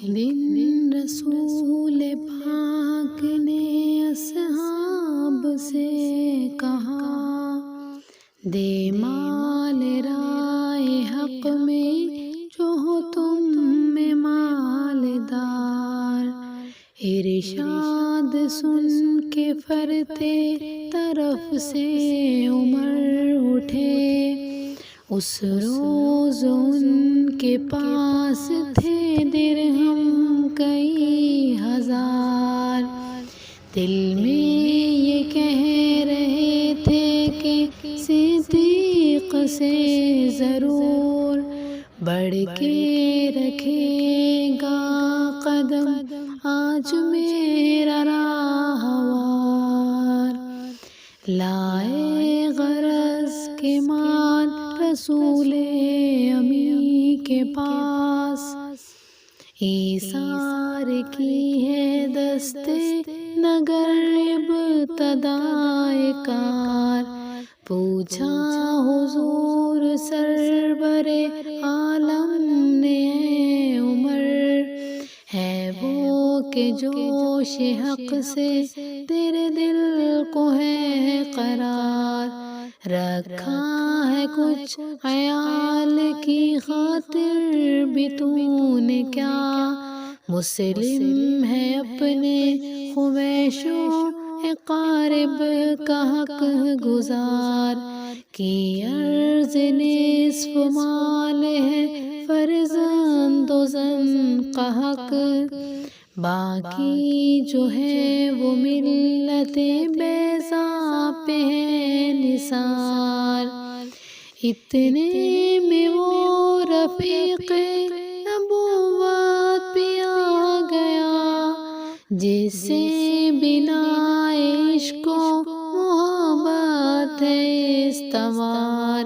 دن رسول پاک نے اصحاب سے کہا، دے مال رائے حق میں جو ہو تم میں مالدار۔ ارشاد سن کے فرتے طرف سے عمر اٹھے، اس روز ان کے پاس تھے درہم کئی ہزار۔ دل میں یہ کہہ رہے تھے کہ صدیق سے ضرور بڑھ کے رکھے گا قدم آج میرا راہوار۔ لائے غرض کے مال رسول امی کے پاس، ایثار کی ہے دستے نگر ابتدائے کار۔ پوچھا حضور سرور عالم نے، اے عمر ہے وہ کہ جوش حق سے تیرے دل کو ہے قرار؟ رکھا ہے کچھ عیال کی خاطر بھی تو نے کیا؟ مسلم ہے اپنے خویش و اقارب کا حق گزار، کی عرض نصف مال ہے فرزند و زن کا حق، باقی جو ہے وہ ملت بیضا پہ ہے نثار۔ اتنے میں وہ رفیق نبوت بھی آ گیا، جس سے بنا عشق و محبت ہے استوار۔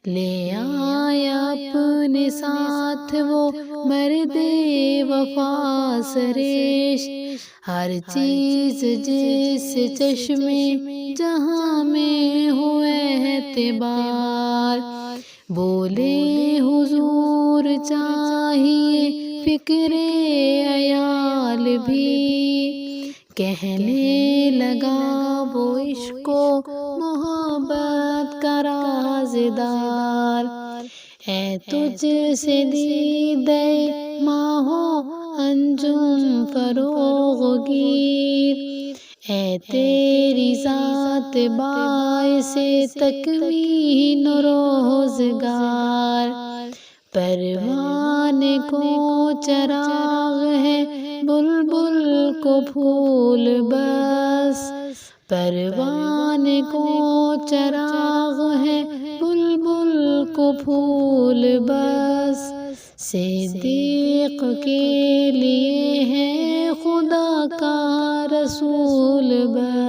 لے آیا اپنے ساتھ وہ مرد وفا سرشت، ہر چیز جس چشمے جہاں میں ہوئے اعتبار۔ بولے حضور چاہیے فکر عیال بھی، کہنے لگا وہ عشق و محبت کا رازدار۔ اے تجھ سے دیدہ ماہ و انجم فروغ گیر، اے تیری ذات باعث تکوین و روزگار۔ پروانے کو چراغ ہے بلبل کو پھول بس، پروانے کو چراغ ہے بلبل کو پھول بس، صدیق کے لیے ہے خدا کا رسول بس۔